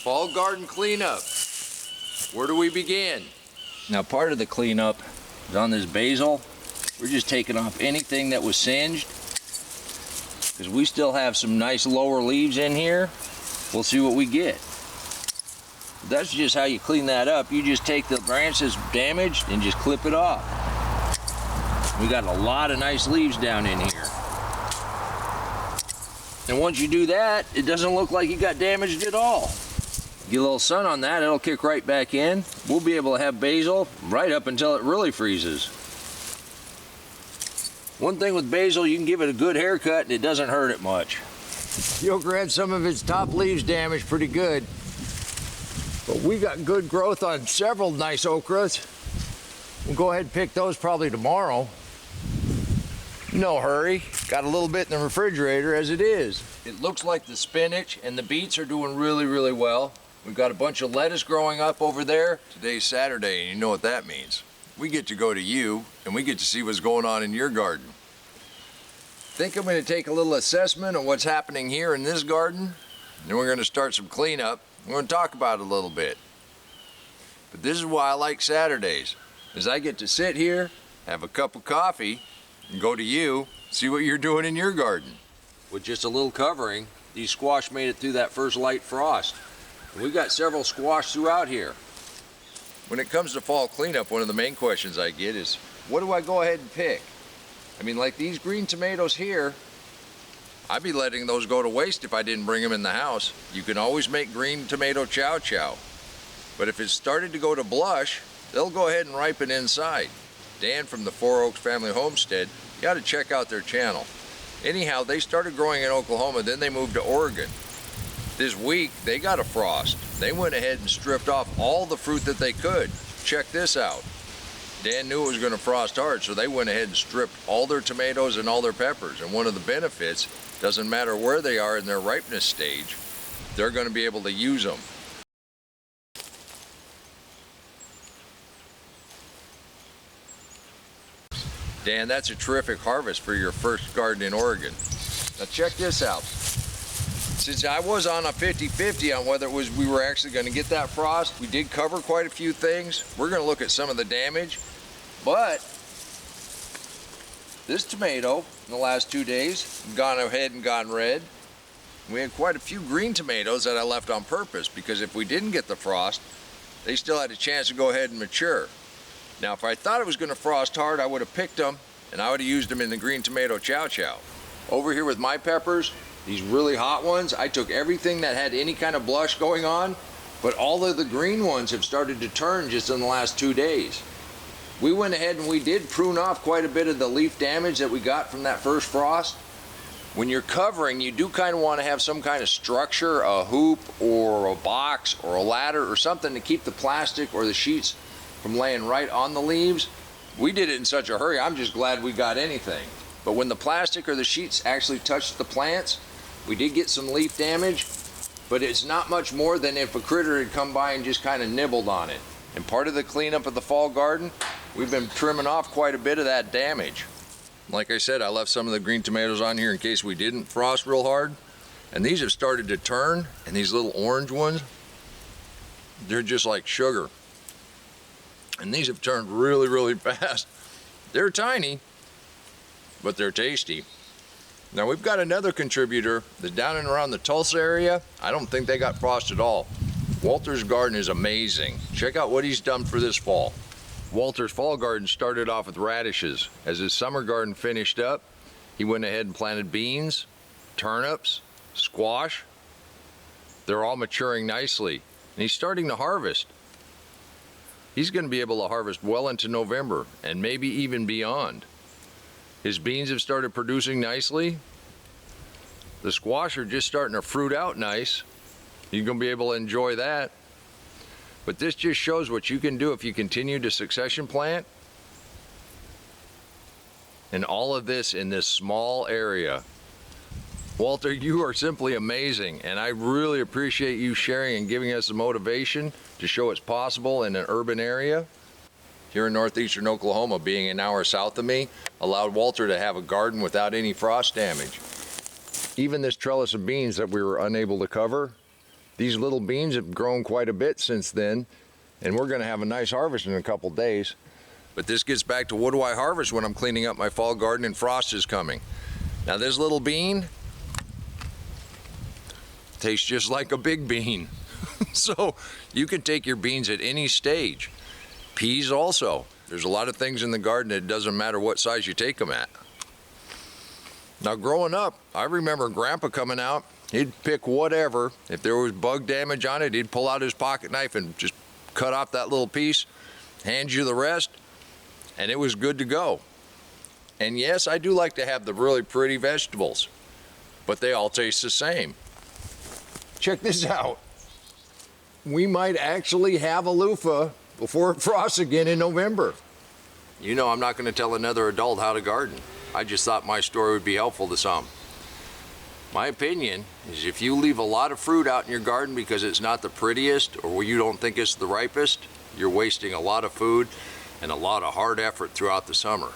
Fall garden cleanup. Where do we begin? Now, part of the cleanup is on this basil. We're just taking off anything that was singed, because we still have some nice lower leaves in here. We'll see what we get. That's just how you clean that up. You just take the branch that's damaged and just clip it off. We got a lot of nice leaves down in here. And once you do that, it doesn't look like you got damaged at all. Get a little sun on that, it'll kick right back in. We'll be able to have basil right up until it really freezes. One thing with basil, you can give it a good haircut and it doesn't hurt it much. The okra had some of its top leaves damaged pretty good, but we got good growth on several nice okras. We'll go ahead and pick those probably tomorrow. No hurry. Got a little bit in the refrigerator as it is. It looks like the spinach and the beets are doing really, really well. We've got a bunch of lettuce growing up over there. Today's Saturday, and you know what that means. We get to go to you, and we get to see what's going on in your garden. Think I'm going to take a little assessment of what's happening here in this garden, and then we're going to start some cleanup. We're going to talk about it a little bit. But this is why I like Saturdays, is I get to sit here, have a cup of coffee, and go to you, see what you're doing in your garden. With just a little covering, these squash made it through that first light frost. And we've got several squash throughout here. When it comes to fall cleanup, one of the main questions I get is, what do I go ahead and pick? I mean, like these green tomatoes here, I'd be letting those go to waste if I didn't bring them in the house. You can always make green tomato chow chow. But if it's started to go to blush, they'll go ahead and ripen inside. Dan from the Four Oaks Family Homestead, you got to check out their channel. Anyhow, they started growing in Oklahoma, then they moved to Oregon. This week, they got a frost. They went ahead and stripped off all the fruit that they could. Check this out. Dan knew it was going to frost hard, so they went ahead and stripped all their tomatoes and all their peppers. And one of the benefits, doesn't matter where they are in their ripeness stage, they're going to be able to use them. Dan, that's a terrific harvest for your first garden in Oregon. Now check this out. Since I was on a 50-50 on whether we were actually going to get that frost, we did cover quite a few things. We're going to look at some of the damage, but this tomato in the last 2 days gone ahead and gone red. We had quite a few green tomatoes that I left on purpose because if we didn't get the frost, they still had a chance to go ahead and mature. Now, if I thought it was going to frost hard, I would have picked them and I would have used them in the green tomato chow chow. Over here with my peppers, these really hot ones, I took everything that had any kind of blush going on, but all of the green ones have started to turn just in the last 2 days. We went ahead and we did prune off quite a bit of the leaf damage that we got from that first frost. When you're covering, you do kind of want to have some kind of structure, a hoop or a box or a ladder or something to keep the plastic or the sheets from laying right on the leaves. We did it in such a hurry, I'm just glad we got anything. But when the plastic or the sheets actually touched the plants, we did get some leaf damage, but it's not much more than if a critter had come by and just kind of nibbled on it. And part of the cleanup of the fall garden, we've been trimming off quite a bit of that damage. Like I said, I left some of the green tomatoes on here in case we didn't frost real hard. And these have started to turn, and these little orange ones, they're just like sugar. And these have turned really, really fast. They're tiny, but they're tasty. Now we've got another contributor that's down and around the Tulsa area. I don't think they got frost at all. Walter's garden is amazing. Check out what he's done for this fall. Walter's fall garden started off with radishes. As his summer garden finished up, he went ahead and planted beans, turnips, squash. They're all maturing nicely, and he's starting to harvest. He's going to be able to harvest well into November and maybe even beyond. His beans have started producing nicely. The squash are just starting to fruit out nice. You're going to be able to enjoy that. But this just shows what you can do if you continue to succession plant. And all of this in this small area. Walter, you are simply amazing, and I really appreciate you sharing and giving us the motivation to show it's possible in an urban area. Here in northeastern Oklahoma, being an hour south of me, allowed Walter to have a garden without any frost damage. Even this trellis of beans that we were unable to cover, These little beans have grown quite a bit since then, and we're gonna have a nice harvest in a couple days. But this gets back to what do I harvest when I'm cleaning up my fall garden and frost is coming. Now this little bean tastes just like a big bean. So you can take your beans at any stage. Peas also. There's a lot of things in the garden that it doesn't matter what size you take them at. Now growing up, I remember Grandpa coming out, he'd pick whatever. If there was bug damage on it, he'd pull out his pocket knife and just cut off that little piece, hand you the rest, and it was good to go. And yes, I do like to have the really pretty vegetables, but they all taste the same. Check this out. We might actually have a loofah before it frosts again in November. You know, I'm not going to tell another adult how to garden. I just thought my story would be helpful to some. My opinion is if you leave a lot of fruit out in your garden because it's not the prettiest or you don't think it's the ripest, you're wasting a lot of food and a lot of hard effort throughout the summer.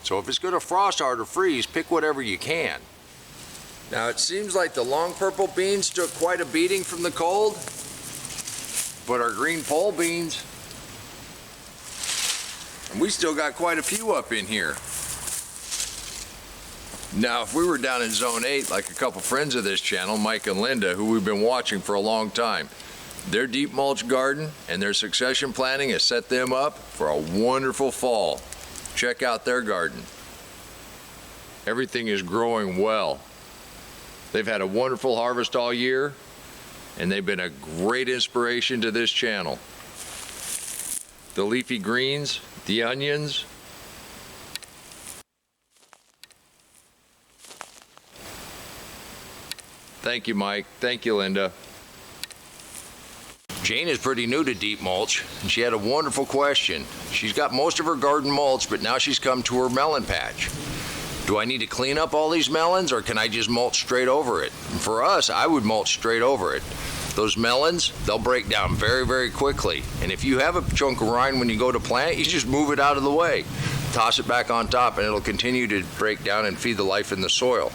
So if it's going to frost hard or freeze, pick whatever you can. Now it seems like the long purple beans took quite a beating from the cold, but our green pole beans, and we still got quite a few up in here. Now, if we were down in Zone 8, like a couple friends of this channel, Mike and Linda, who we've been watching for a long time, their deep mulch garden and their succession planning has set them up for a wonderful fall. Check out their garden. Everything is growing well. They've had a wonderful harvest all year, and they've been a great inspiration to this channel. The leafy greens, the onions, thank you, Mike. Thank you, Linda. Jane is pretty new to deep mulch, and she had a wonderful question. She's got most of her garden mulch, but now she's come to her melon patch. Do I need to clean up all these melons, or can I just mulch straight over it? And for us, I would mulch straight over it. Those melons, they'll break down very, very quickly. And if you have a chunk of rind when you go to plant, you just move it out of the way. Toss it back on top, and it'll continue to break down and feed the life in the soil.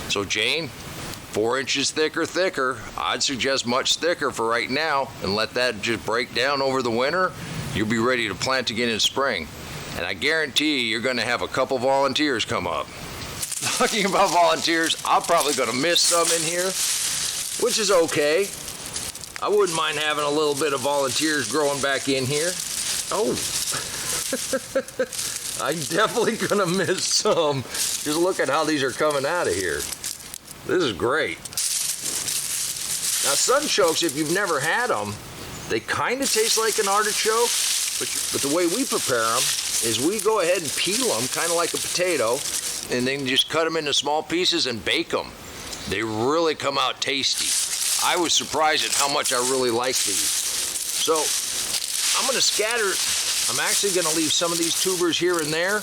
So Jane, 4 inches thicker. I'd suggest much thicker for right now, and let that just break down over the winter. You'll be ready to plant again in spring. And I guarantee you, you're gonna have a couple volunteers come up. Talking about volunteers, I'm probably gonna miss some in here, which is okay. I wouldn't mind having a little bit of volunteers growing back in here. Oh, I'm definitely gonna miss some. Just look at how these are coming out of here. This is great. Now sunchokes, if you've never had them, they kind of taste like an artichoke, but the way we prepare them is we go ahead and peel them kind of like a potato, and then just cut them into small pieces and bake them. They really come out tasty. I was surprised at how much I really like these. So I'm gonna scatter, I'm actually gonna leave some of these tubers here and there.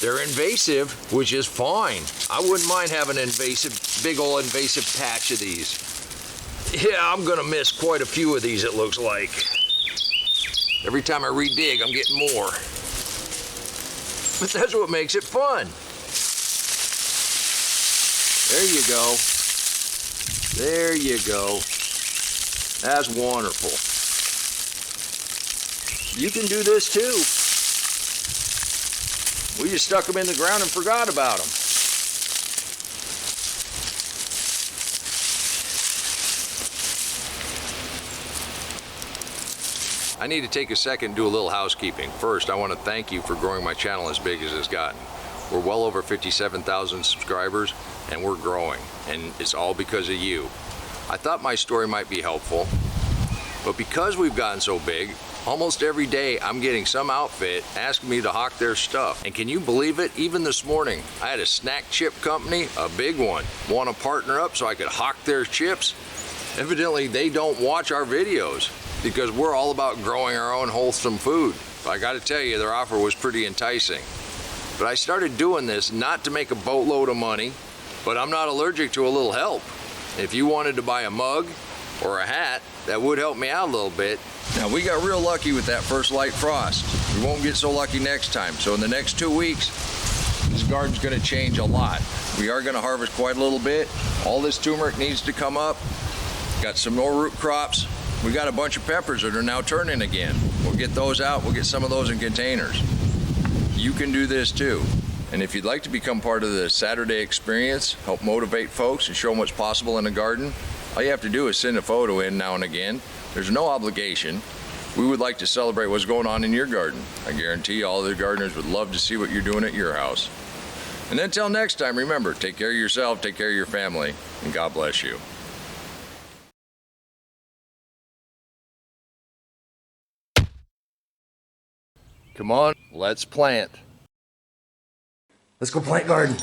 They're invasive, which is fine. I wouldn't mind having an invasive, big old invasive patch of these. Yeah, I'm gonna miss quite a few of these, it looks like. Every time I redig, I'm getting more. But that's what makes it fun. There you go. There you go. That's wonderful. You can do this too. We just stuck them in the ground and forgot about them. I need to take a second and do a little housekeeping. First, I want to thank you for growing my channel as big as it's gotten. We're well over 57,000 subscribers, and we're growing, and it's all because of you. I thought my story might be helpful, but because we've gotten so big, almost every day I'm getting some outfit asking me to hawk their stuff. And can you believe it? Even this morning, I had a snack chip company, a big one, want to partner up so I could hawk their chips. Evidently, they don't watch our videos because we're all about growing our own wholesome food. But I gotta tell you, their offer was pretty enticing. But I started doing this not to make a boatload of money, but I'm not allergic to a little help. If you wanted to buy a mug or a hat, that would help me out a little bit. Now, we got real lucky with that first light frost. We won't get so lucky next time. So in the next 2 weeks, this garden's gonna change a lot. We are gonna harvest quite a little bit. All this turmeric needs to come up. Got some more root crops. We got a bunch of peppers that are now turning again. We'll get those out. We'll get some of those in containers. You can do this too. And if you'd like to become part of the Saturday experience, help motivate folks and show them what's possible in the garden, all you have to do is send a photo in now and again. There's no obligation. We would like to celebrate what's going on in your garden. I guarantee all the gardeners would love to see what you're doing at your house. And until next time, remember, take care of yourself, take care of your family, and God bless you. Come on, let's plant. Let's go plant garden.